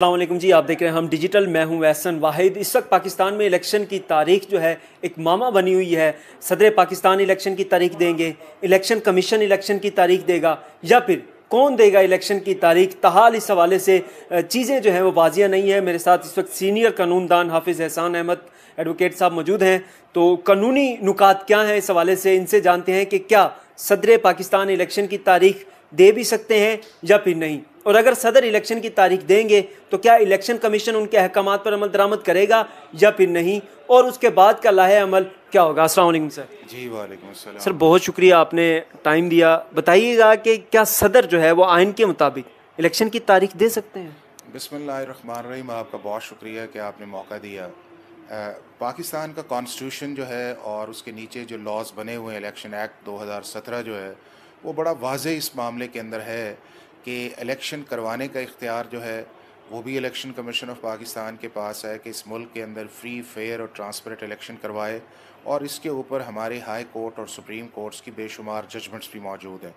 अस्सलाम वालेकुम जी, आप देख रहे हैं हम डिजिटल। मैं हूं एहसन वाहिद। इस वक्त पाकिस्तान में इलेक्शन की तारीख जो है एक मामा बनी हुई है। सदर पाकिस्तान इलेक्शन की तारीख देंगे, इलेक्शन कमीशन इलेक्शन की तारीख देगा, या फिर कौन देगा इलेक्शन की तारीख। ताहाल इस हवाले से चीज़ें जो हैं वो बाजियाँ नहीं है। मेरे साथ इस वक्त सीनियर कानूनदान हाफिज़ एहसान अहमद एडवोकेट साहब मौजूद हैं। तो कानूनी नुकात क्या हैं इस हवाले से, इनसे जानते हैं कि क्या सदर पाकिस्तान इलेक्शन की तारीख दे भी सकते हैं या फिर नहीं, और अगर सदर इलेक्शन की तारीख देंगे तो क्या इलेक्शन कमीशन उनके अहकामात पर अमल दरामद करेगा या फिर नहीं, और उसके बाद का लाहे अमल क्या होगा। अस्सलाम वालेकुम सर। जी वालेकुम अस्सलाम। सर बहुत शुक्रिया, आपने टाइम दिया। बताइएगा कि क्या सदर जो है वो आइन के मुताबिक इलेक्शन की तारीख दे सकते हैं। बिस्मिल्लाहिर्रहमानिर्रहीम। आपका बहुत शुक्रिया कि आपने मौका दिया। पाकिस्तान का कॉन्स्टिट्यूशन जो है और उसके नीचे जो लॉज बने हुए हैं, इलेक्शन एक्ट 2017 जो है वो बड़ा वाज़ेह इस मामले के अंदर है कि इलेक्शन करवाने का इख्तियार जो है वो भी इलेक्शन कमीशन ऑफ पाकिस्तान के पास है कि इस मुल्क के अंदर फ्री फेयर और ट्रांसपेरेंट इलेक्शन करवाए, और इसके ऊपर हमारे हाई कोर्ट और सुप्रीम कोर्ट्स की बेशुमार जजमेंट्स भी मौजूद हैं।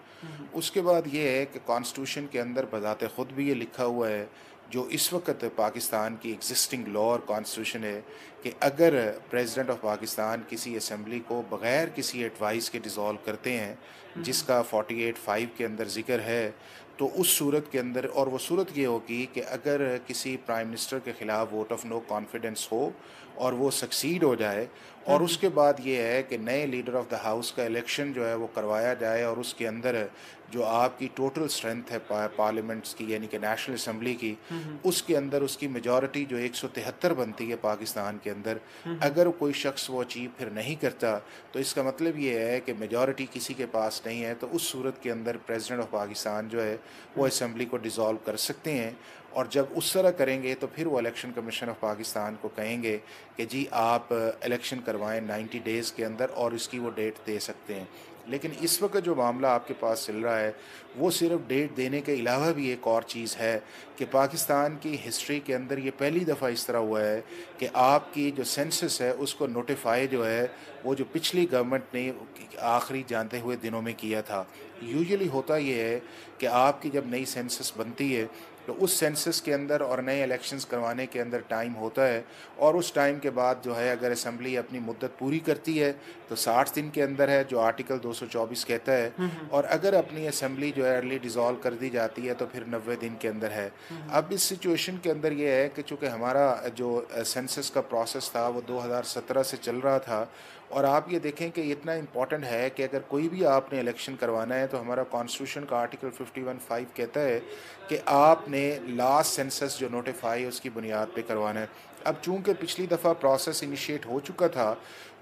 उसके बाद ये है कि कॉन्स्टिट्यूशन के अंदर बज़ाते ख़ुद भी ये लिखा हुआ है, जो इस वक्त पाकिस्तान की एग्जिस्टिंग लॉ और कॉन्स्टिट्यूशन है, कि अगर प्रेसिडेंट ऑफ पाकिस्तान किसी असम्बली को बग़ैर किसी एडवाइस के डिज़ोल्व करते हैं, जिसका 48(5) के अंदर ज़िक्र है, तो उस सूरत के अंदर, और वो सूरत ये होगी कि अगर किसी प्राइम मिनिस्टर के ख़िलाफ़ वोट ऑफ नो कॉन्फिडेंस हो और वो सक्सीड हो जाए, और उसके बाद ये है कि नए लीडर ऑफ द हाउस का इलेक्शन जो है वो करवाया जाए, और उसके अंदर जो आपकी टोटल स्ट्रेंथ है पार्लियामेंट्स की, यानी कि नेशनल असम्बली की, उसके अंदर उसकी मेजॉरिटी जो 173 बनती है पाकिस्तान के अंदर, अगर कोई शख्स वो अचीव फिर नहीं करता, तो इसका मतलब ये है कि मेजॉरिटी किसी के पास नहीं है, तो उस सूरत के अंदर प्रेसिडेंट ऑफ पाकिस्तान जो है वो असम्बली को डिज़ोल्व कर सकते हैं। और जब उस तरह करेंगे तो फिर वो इलेक्शन कमीशन ऑफ पाकिस्तान को कहेंगे कि जी आप इलेक्शन करवाएं 90 डेज़ के अंदर, और इसकी वो डेट दे सकते हैं। लेकिन इस वक्त जो मामला आपके पास चल रहा है वो सिर्फ डेट देने के अलावा भी एक और चीज़ है कि पाकिस्तान की हिस्ट्री के अंदर ये पहली दफ़ा इस तरह हुआ है कि आपकी जो सेंसस है उसको नोटिफाई जो है वो जो पिछली गवर्नमेंट ने आखिरी जानते हुए दिनों में किया था। यूजुअली होता ये है कि आपकी जब नई सेंसस बनती है तो उस सेंसस के अंदर और नए इलेक्शंस करवाने के अंदर टाइम होता है, और उस टाइम के बाद जो है अगर असम्बली अपनी मुद्दत पूरी करती है तो 60 दिन के अंदर है, जो आर्टिकल 224 कहता है, और अगर अपनी असम्बली जो है अर्ली डिज़ोल्व कर दी जाती है तो फिर 90 दिन के अंदर है। अब इस सिचुएशन के अंदर ये है कि चूँकि हमारा जो सेंसस का प्रोसेस था वो 2017 से चल रहा था, और आप ये देखें कि इतना इम्पॉर्टेंट है कि अगर कोई भी आपने इलेक्शन करवाना है तो हमारा कॉन्स्टिट्यूशन का आर्टिकल 51(5) कहता है कि आपने लास्ट सेंसस जो नोटिफाई उसकी बुनियाद पे करवाना है। अब चूंकि पिछली दफ़ा प्रोसेस इनिशिएट हो चुका था,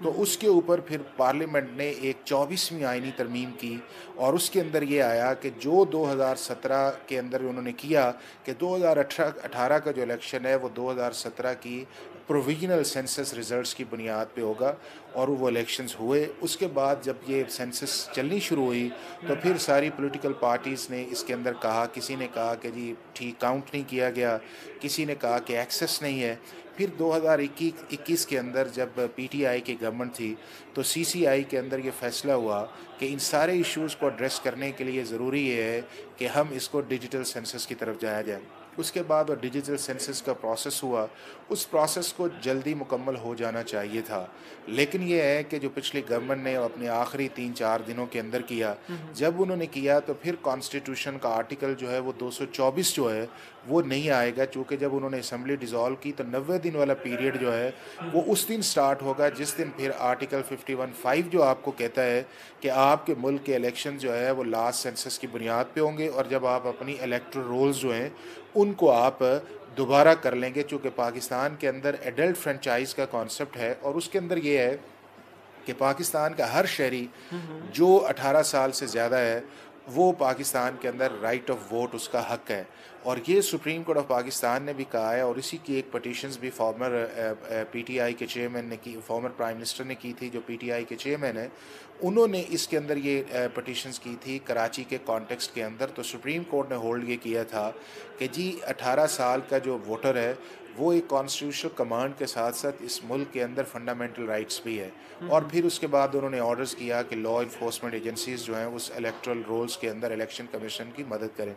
तो उसके ऊपर फिर पार्लियामेंट ने एक 24वीं आइनी तरमीम की, और उसके अंदर ये आया कि जो 2017 के अंदर उन्होंने किया कि 2018 का जो इलेक्शन है वो 2017 की प्रोविजनल सेंसस रिज़ल्ट्स की बुनियाद पे होगा, और वो इलेक्शंस हुए। उसके बाद जब ये सेंसस चलनी शुरू हुई तो फिर सारी पॉलिटिकल पार्टीज़ ने इसके अंदर कहा, किसी ने कहा कि जी ठीक काउंट नहीं किया गया, किसी ने कहा कि एक्सेस नहीं है। फिर 2021 के अंदर जब पीटीआई की गवर्नमेंट थी तो सीसीआई के अंदर ये फैसला हुआ कि इन सारे इश्यूज़ को एड्रेस करने के लिए ज़रूरी ये है कि हम इसको डिजिटल सेंसस की तरफ जाया जाए। उसके बाद वो डिजिटल सेंसस का प्रोसेस हुआ, उस प्रोसेस को जल्दी मुकम्मल हो जाना चाहिए था, लेकिन ये है कि जो पिछली गवर्नमेंट ने अपने आखिरी 3-4 दिनों के अंदर किया, जब उन्होंने किया तो फिर कॉन्स्टिट्यूशन का आर्टिकल जो है वो 224 जो है वो नहीं आएगा, चूँकि जब उन्होंने असम्बली डिज़ोल्व की तो 90 दिन वाला पीरियड जो है वो उस दिन स्टार्ट होगा जिस दिन फिर आर्टिकल 51(5) जो आपको कहता है कि आपके मुल्क के इलेक्शन जो है वो लास्ट सेंसस की बुनियाद पे होंगे, और जब आप अपनी इलेक्टोरल रोल्स जो हैं उनको आप दोबारा कर लेंगे, चूँकि पाकिस्तान के अंदर एडल्ट फ्रेंचाइज का कॉन्सेप्ट है, और उसके अंदर ये है कि पाकिस्तान का हर शहरी जो 18 साल से ज़्यादा है वो पाकिस्तान के अंदर राइट ऑफ वोट उसका हक है। और ये सुप्रीम कोर्ट ऑफ पाकिस्तान ने भी कहा है, और इसी की एक पटिशन्स भी फॉर्मर पीटीआई के चेयरमैन ने की, फॉर्मर प्राइम मिनिस्टर ने की थी जो पीटीआई के चेयरमैन है, उन्होंने इसके अंदर ये पटिशन्स की थी कराची के कॉन्टेक्स्ट के अंदर। तो सुप्रीम कोर्ट ने होल्ड ये किया था कि जी 18 साल का जो वोटर है वो एक कॉन्स्टिट्यूशनल कमांड के साथ साथ इस मुल्क के अंदर फंडामेंटल राइट्स भी है। और फिर उसके बाद उन्होंने ऑर्डर्स किया कि लॉ इन्फोर्समेंट एजेंसीज़ जो हैं उस इलेक्टोरल रोल्स के अंदर इलेक्शन कमीशन की मदद करें।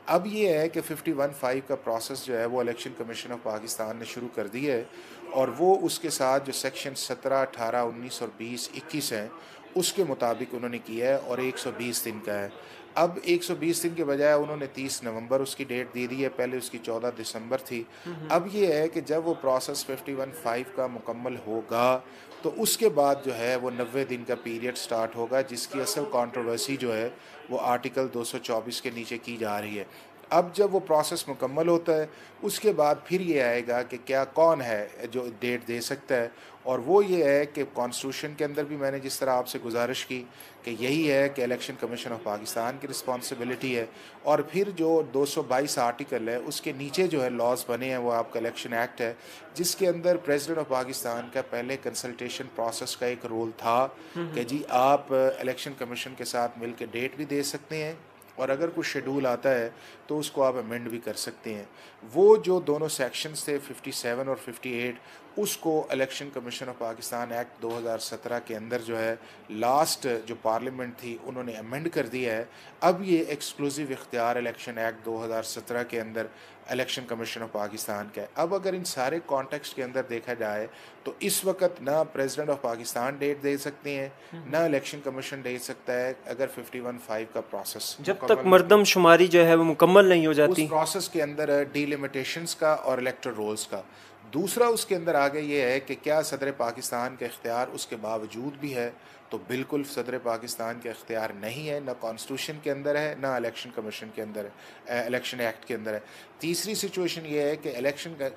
अब ये है कि 51(5) का प्रोसेस जो है वो इलेक्शन कमीशन ऑफ पाकिस्तान ने शुरू कर दी है, और वो उसके साथ जो सेक्शन 17, 18, 19 और 20, 21 हैं उसके मुताबिक उन्होंने किया है, और 120 दिन का है। अब 120 दिन के बजाय उन्होंने 30 नवंबर उसकी डेट दे दी है, पहले उसकी 14 दिसंबर थी। अब ये है कि जब वो प्रोसेस 51(5) का मुकम्मल होगा तो उसके बाद जो है वो 90 दिन का पीरियड स्टार्ट होगा, जिसकी असल कंट्रोवर्सी जो है वो आर्टिकल 224 के नीचे की जा रही है। अब जब वो प्रोसेस मुकम्मल होता है उसके बाद फिर ये आएगा कि क्या कौन है जो डेट दे सकता है, और वो ये है कि कॉन्स्टिट्यूशन के अंदर भी मैंने जिस तरह आपसे गुजारिश की कि यही है कि इलेक्शन कमीशन ऑफ पाकिस्तान की रिस्पॉन्सिबिलिटी है, और फिर जो 222 आर्टिकल है उसके नीचे जो है लॉज बने हैं वो आपका इलेक्शन एक्ट है, जिसके अंदर प्रेसिडेंट ऑफ पाकिस्तान का पहले कंसल्टेशन प्रोसेस का एक रोल था कि जी आप इलेक्शन कमीशन के साथ मिल के डेट भी दे सकते हैं, और अगर कुछ शेड्यूल आता है तो उसको आप अमेंड भी कर सकते हैं। वो जो दोनों सेक्शंस थे 57 और 58, उसको election commission of Pakistan act 2017 के अंदर जो है लास्ट जो पार्लियामेंट थी उन्होंने अमेंड कर दिया है। अब ये एक्सक्लूसिव इख्तियार इलेक्शन एक्ट 2017 के अंदर इलेक्शन कमीशन ऑफ पाकिस्तान का है। अब अगर इन सारे कॉन्टेक्स्ट के अंदर देखा जाए तो इस वक्त ना प्रेसिडेंट ऑफ पाकिस्तान डेट दे सकते हैं ना इलेक्शन कमीशन दे सकता है, अगर 51(5) का प्रोसेस जब तक मर्दमशुमारी जो है वो मुकम्मल नहीं हो जाती। उस प्रोसेस के अंदर डिलिमिटेशंस का और इलेक्टोरल रोल्स का। दूसरा उसके अंदर आगे ये है कि क्या सदर पाकिस्तान का इख्तियार उसके बावजूद भी है, तो बिल्कुल सदर पाकिस्तान का इख्तियार नहीं है, ना कॉन्स्टिट्यूशन के अंदर है ना इलेक्शन कमीशन के अंदर है, इलेक्शन एक्ट के अंदर है। तीसरी सिचुएशन ये है कि इलेक्शन का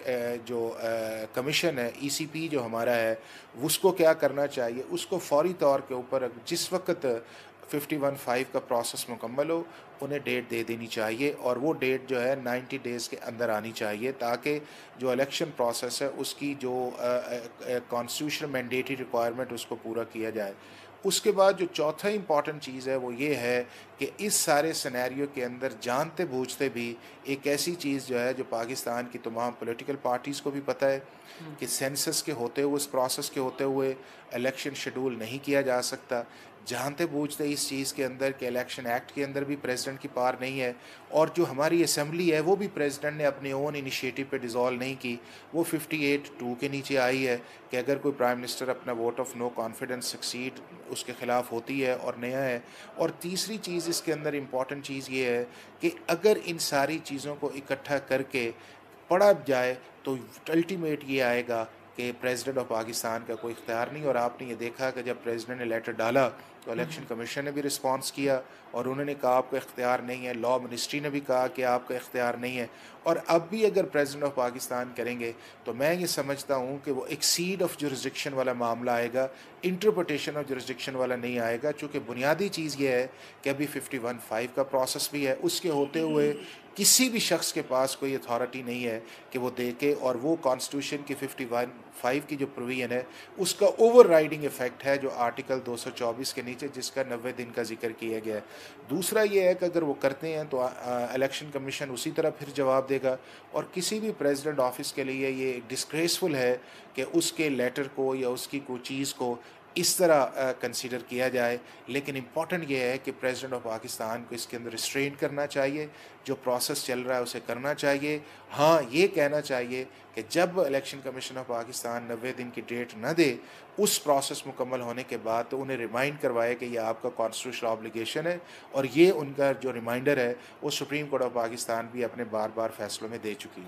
जो कमीशन है ECP जो हमारा है उसको क्या करना चाहिए, उसको फौरी तौर के ऊपर जिस वक्त 51(5) का प्रोसेस मुकम्मल हो उन्हें डेट दे देनी चाहिए, और वो डेट जो है 90 डेज़ के अंदर आनी चाहिए, ताकि जो इलेक्शन प्रोसेस है उसकी जो कॉन्स्टिट्यूशन मैंडेटरी रिक्वायरमेंट उसको पूरा किया जाए। उसके बाद जो चौथा इंपॉर्टेंट चीज़ है वो ये है कि इस सारे सिनेरियो के अंदर जानते बूझते भी एक ऐसी चीज़ जो है जो पाकिस्तान की तमाम पॉलिटिकल पार्टीज़ को भी पता है कि सेंसस के होते हुए, उस प्रोसेस के होते हुए इलेक्शन शेड्यूल नहीं किया जा सकता। जानते बूझते इस चीज़ के अंदर कि इलेक्शन एक्ट के अंदर भी प्रेसिडेंट की पावर नहीं है, और जो हमारी असम्बली है वो भी प्रेसिडेंट ने अपने ओन इनिशिएटिव पे डिज़ोल्व नहीं की, वो 58(2) के नीचे आई है कि अगर कोई प्राइम मिनिस्टर अपना vote of no confidence succeed उसके ख़िलाफ़ होती है और नया है। और तीसरी चीज़ इसके अंदर इम्पॉर्टेंट चीज़ ये है कि अगर इन सारी चीज़ों को इकट्ठा करके पढ़ा जाए तो अल्टीमेट ये आएगा कि प्रेसिडेंट ऑफ पाकिस्तान का कोई इख्तियार नहीं। और आपने ये देखा कि जब प्रेसिडेंट ने लेटर डाला तो इलेक्शन कमीशन ने भी रिस्पांस किया और उन्होंने कहा आपका इख्तियार नहीं है, लॉ मिनिस्ट्री ने भी कहा कि आपका इख्तियार नहीं है, और अब भी अगर प्रेसिडेंट ऑफ पाकिस्तान करेंगे तो मैं ये समझता हूँ कि वो एक्सीड ऑफ जुरिस्डिक्शन वाला मामला आएगा, इंटरप्रटेशन ऑफ जुरिस्डिक्शन वाला नहीं आएगा। चूँकि बुनियादी चीज़ ये है कि अभी 51(5) का प्रोसेस भी है, उसके होते हुए किसी भी शख्स के पास कोई अथॉरिटी नहीं है कि वो दे के, और वो कॉन्स्टिट्यूशन की 51(5) की जो प्रोविजन है उसका ओवर राइडिंग इफेक्ट है जो आर्टिकल 224 के नीचे, जिसका 90 दिन का जिक्र किया गया है। दूसरा ये है कि अगर वो करते हैं तो इलेक्शन कमीशन उसी तरह फिर जवाब देगा, और किसी भी प्रेसिडेंट ऑफिस के लिए ये डिस्ग्रेसफुल है कि उसके लेटर को या उसकी कोई चीज़ को इस तरह कंसीडर किया जाए। लेकिन इम्पॉर्टेंट ये है कि प्रेसिडेंट ऑफ पाकिस्तान को इसके अंदर रिस्ट्रेन करना चाहिए, जो प्रोसेस चल रहा है उसे करना चाहिए। हाँ, ये कहना चाहिए कि जब इलेक्शन कमीशन ऑफ पाकिस्तान 90 दिन की डेट न दे उस प्रोसेस मुकम्मल होने के बाद, तो उन्हें रिमाइंड करवाए कि यह आपका कॉन्स्टिट्यूशनल ऑब्लिगेशन है, और ये उनका जो रिमाइंडर है वो सुप्रीम कोर्ट ऑफ पाकिस्तान भी अपने बार बार फैसलों में दे चुकी है।